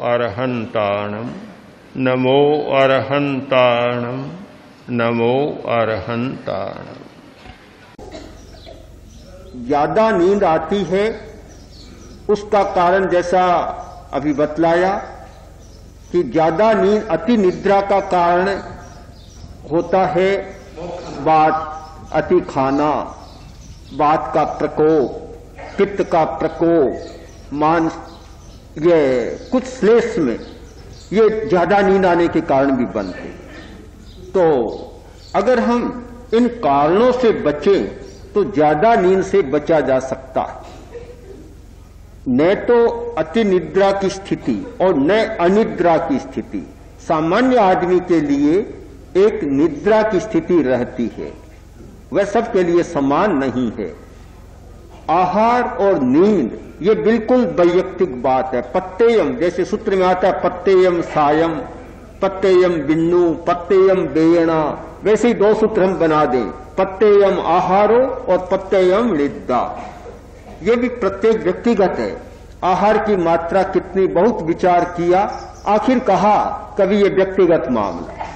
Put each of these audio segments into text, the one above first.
अरहंताणम नमो अरहंताणम नमो अरहंताणम। ज्यादा नींद आती है उसका कारण जैसा अभी बतलाया कि ज्यादा नींद अति निद्रा का कारण होता है बात अति खाना, बात का प्रकोप, पित्त का प्रकोप, मान ये कुछ श्लेष में ये ज्यादा नींद आने के कारण भी बनते। तो अगर हम इन कारणों से बचें तो ज्यादा नींद से बचा जा सकता है। न तो अति निद्रा की स्थिति और न अनिद्रा की स्थिति। सामान्य आदमी के लिए एक निद्रा की स्थिति रहती है, वह सबके लिए समान नहीं है। आहार और नींद ये बिल्कुल वैयक्तिक बात है। पत्तेयम, जैसे सूत्र में आता है पत्तेयम सायम, पत्तेयम बिन्नु, पत्तेयम बेयणा, वैसे ही दो सूत्र हम बना दें, पत्तेयम आहारो और पत्तेयम निद्रा। ये भी प्रत्येक व्यक्तिगत है। आहार की मात्रा कितनी बहुत विचार किया, आखिर कहा कभी ये व्यक्तिगत मामला,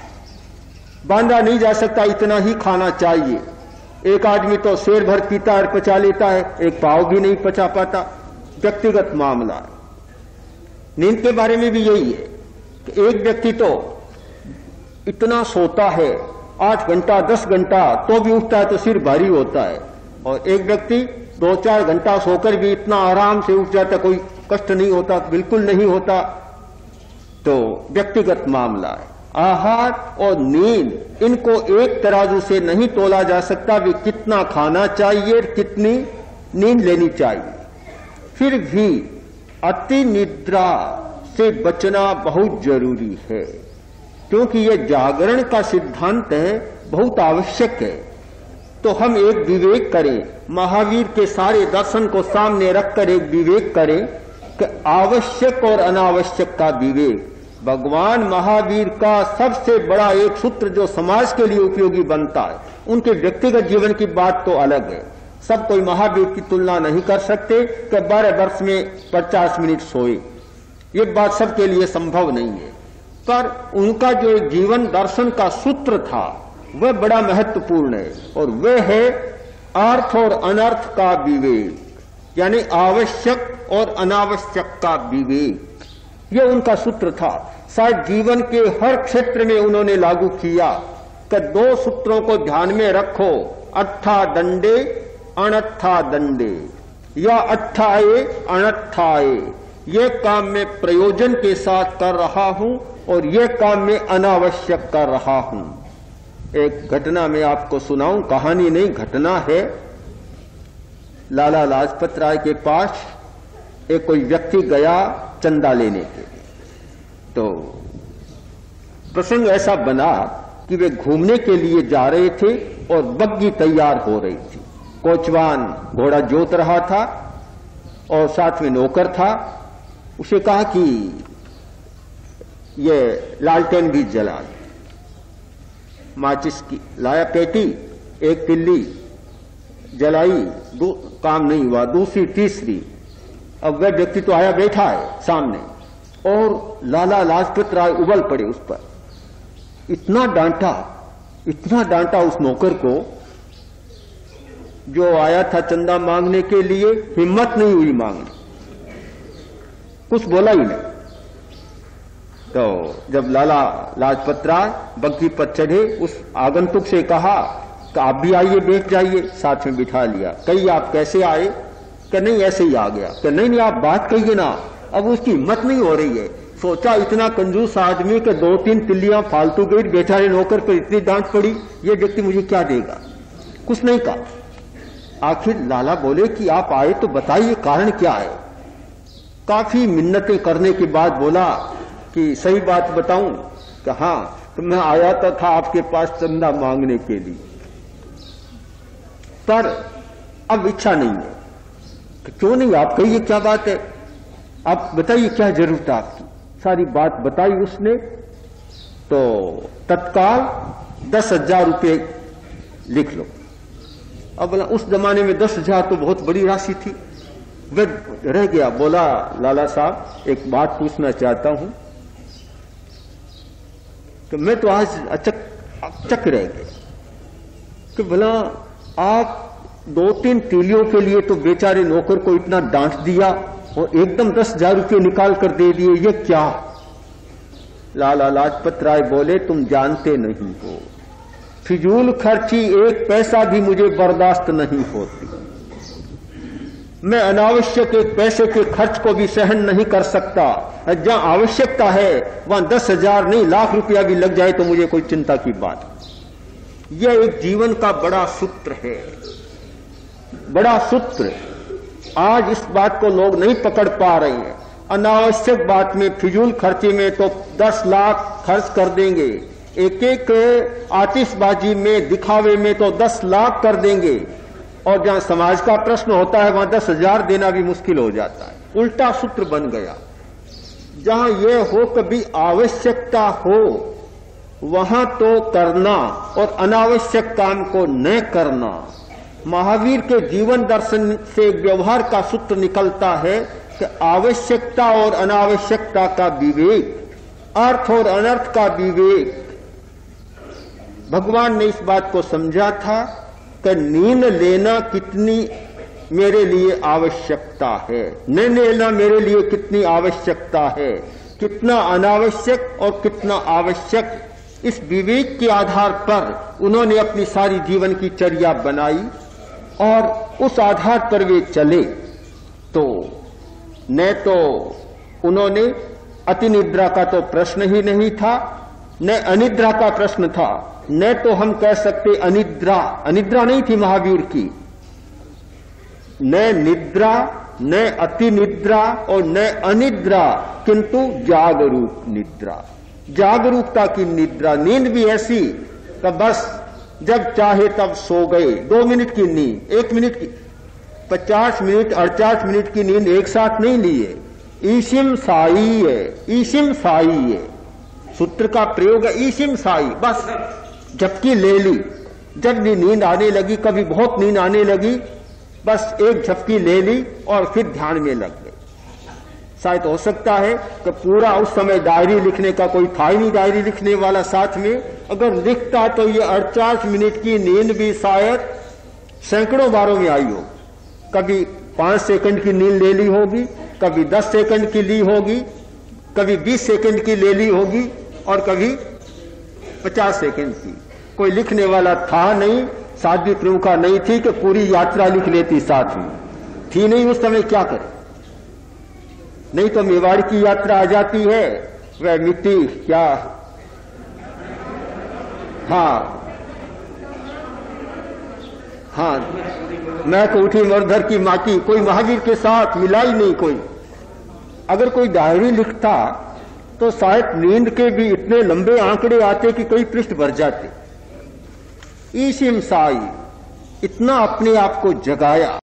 बांधा नहीं जा सकता, इतना ही खाना चाहिए। एक आदमी तो शेर भर पीता और पचा लेता है, एक पाव भी नहीं पचा पाता, व्यक्तिगत मामला है। नींद के बारे में भी यही है कि एक व्यक्ति तो इतना सोता है 8 घंटा 10 घंटा तो भी उठता है तो सिर भारी होता है, और एक व्यक्ति 2-4 घंटा सोकर भी इतना आराम से उठ जाता, कोई कष्ट नहीं होता, बिल्कुल नहीं होता। तो व्यक्तिगत मामला है। आहार और नींद इनको एक तराजू से नहीं तोला जा सकता, वे कितना खाना चाहिए, कितनी नींद लेनी चाहिए। फिर भी अति निद्रा से बचना बहुत जरूरी है, क्योंकि यह जागरण का सिद्धांत है, बहुत आवश्यक है। तो हम एक विवेक करें, महावीर के सारे दर्शन को सामने रखकर एक विवेक करें कि आवश्यक और अनावश्यक का विवेक। भगवान महावीर का सबसे बड़ा एक सूत्र जो समाज के लिए उपयोगी बनता है, उनके व्यक्तिगत जीवन की बात तो अलग है। सब कोई महावीर की तुलना नहीं कर सकते कि 12 वर्ष में 50 मिनट सोए, ये बात सबके लिए संभव नहीं है। पर उनका जो एक जीवन दर्शन का सूत्र था वह बड़ा महत्वपूर्ण है, और वह है अर्थ और अनर्थ का विवेक, यानी आवश्यक और अनावश्यक का विवेक। यह उनका सूत्र था, शायद जीवन के हर क्षेत्र में उन्होंने लागू किया कि 2 सूत्रों को ध्यान में रखो, अट्ठा दंडे अनट्ठा दंडे, या अट्ठाए अनट्ठाए। यह काम मैं प्रयोजन के साथ कर रहा हूं और यह काम मैं अनावश्यक कर रहा हूं। एक घटना मैं आपको सुनाऊं, कहानी नहीं घटना है। लाला लाजपत राय के पास एक कोई व्यक्ति गया चंदा लेने के लिए। तो प्रसंग ऐसा बना कि वे घूमने के लिए जा रहे थे और बग्गी तैयार हो रही थी। कोचवान घोड़ा जोत रहा था और साथ में नौकर था। उसे कहा कि ये लालटेन भी जला दे। माचिस की लाया पेटी, एक तिल्ली जलाई, काम नहीं हुआ, दूसरी तीसरी। अब वह व्यक्ति तो आया बैठा है सामने, और लाला लाजपत राय उबल पड़े उस पर। इतना डांटा उस नौकर को जो आया था चंदा मांगने के लिए, हिम्मत नहीं हुई मांगने, कुछ बोला ही नहीं। तो जब लाला लाजपत राय बग्गी पर चढ़े, उस आगंतुक से कहा कि आप भी आइए, बैठ जाइए। साथ में बिठा लिया। कही आप कैसे आए? कि नहीं ऐसे ही आ गया। कि नहीं आप बात कहिए ना। अब उसकी हिम्मत नहीं हो रही है। सोचा इतना कंजूस आदमी के 2-3 तिल्लियां फालतू गई, बैठा रहे नौकर पर, इतनी डांट पड़ी, ये व्यक्ति मुझे क्या देगा? कुछ नहीं कहा। आखिर लाला बोले कि आप आए तो बताइए कारण क्या है। काफी मिन्नतें करने के बाद बोला कि सही बात बताऊं कि हाँ, तो मैं आया था आपके पास चंदा मांगने के लिए, पर अब इच्छा नहीं है। कि क्यों नहीं? आप कहिए क्या बात है, आप बताइए क्या जरूरत है आपकी। सारी बात बताई उसने। तो तत्काल 10,000 रुपये लिख लो। अब बोला उस जमाने में 10,000 तो बहुत बड़ी राशि थी। वह रह गया। बोला, लाला साहब एक बात पूछना चाहता हूं। कि मैं तो आज अचक रह गया कि भला आप 2-3 तीलियों के लिए तो बेचारे नौकर को इतना डांट दिया और एकदम 10,000 रुपये निकाल कर दे दिए, ये क्या? लाला लाजपत राय बोले, तुम जानते नहीं हो, फिजूल खर्ची 1 पैसा भी मुझे बर्दाश्त नहीं होती। मैं अनावश्यक 1 पैसे के खर्च को भी सहन नहीं कर सकता। जहां आवश्यकता है वहां 10,000 नहीं, लाख रुपया भी लग जाए तो मुझे कोई चिंता की बात। यह एक जीवन का बड़ा सूत्र है, बड़ा सूत्र। आज इस बात को लोग नहीं पकड़ पा रहे हैं। अनावश्यक बात में, फिजूल खर्ची में तो 10 लाख खर्च कर देंगे, एक आतिशबाजी में, दिखावे में तो 10 लाख कर देंगे, और जहां समाज का प्रश्न होता है वहां 10,000 देना भी मुश्किल हो जाता है। उल्टा सूत्र बन गया। जहां यह हो कभी आवश्यकता हो वहां तो करना और अनावश्यक काम को न करना। महावीर के जीवन दर्शन से व्यवहार का सूत्र निकलता है कि आवश्यकता और अनावश्यकता का विवेक, अर्थ और अनर्थ का विवेक। भगवान ने इस बात को समझा था कि नींद लेना कितनी मेरे लिए आवश्यकता है, न लेना मेरे लिए कितनी आवश्यकता है, कितना अनावश्यक और कितना आवश्यक। इस विवेक के आधार पर उन्होंने अपनी सारी जीवन की चर्या बनाई और उस आधार पर वे चले। तो न तो उन्होंने अति निद्रा का तो प्रश्न ही नहीं था, न अनिद्रा का प्रश्न था, न तो हम कह सकते अनिद्रा नहीं थी महावीर की। न निद्रा, न अति निद्रा और न अनिद्रा, किंतु जागरूक निद्रा, जागरूकता की निद्रा। नींद भी ऐसी कि बस जब चाहे तब सो गए। 2 मिनट की नींद, 1 मिनट की, 50 मिनट 48 मिनट की नींद एक साथ नहीं लिए। ईशिम साई है, ईशिम साई है, सूत्र का प्रयोग है ईशिम साई। बस झपकी ले ली, जब भी नींद आने लगी, कभी बहुत नींद आने लगी, बस एक झपकी ले ली और फिर ध्यान में लग गए। शायद हो सकता है कि पूरा उस समय डायरी लिखने का कोई था ही नहीं, डायरी लिखने वाला साथ में। अगर लिखता तो ये 48 मिनट की नींद भी शायद सैकड़ों बारों में आई हो। कभी 5 सेकंड की नींद ले ली होगी, कभी 10 सेकंड की ली होगी, कभी 20 सेकंड की ले ली होगी और कभी 50 सेकंड की। कोई लिखने वाला था नहीं, साध्वी प्रमुखा नहीं थी कि पूरी यात्रा लिख लेती साथ में, थी नहीं उस समय, क्या करे। नहीं तो मेवाड़ की यात्रा आ जाती है, वह मिट्टी क्या, हाँ, मैं को उठी मरधर की माटी, कोई महावीर के साथ मिला ही नहीं कोई। अगर कोई डायरी लिखता तो शायद नींद के भी इतने लंबे आंकड़े आते कि कई पृष्ठ भर जाते। ईशिम साई, इतना अपने आप को जगाया।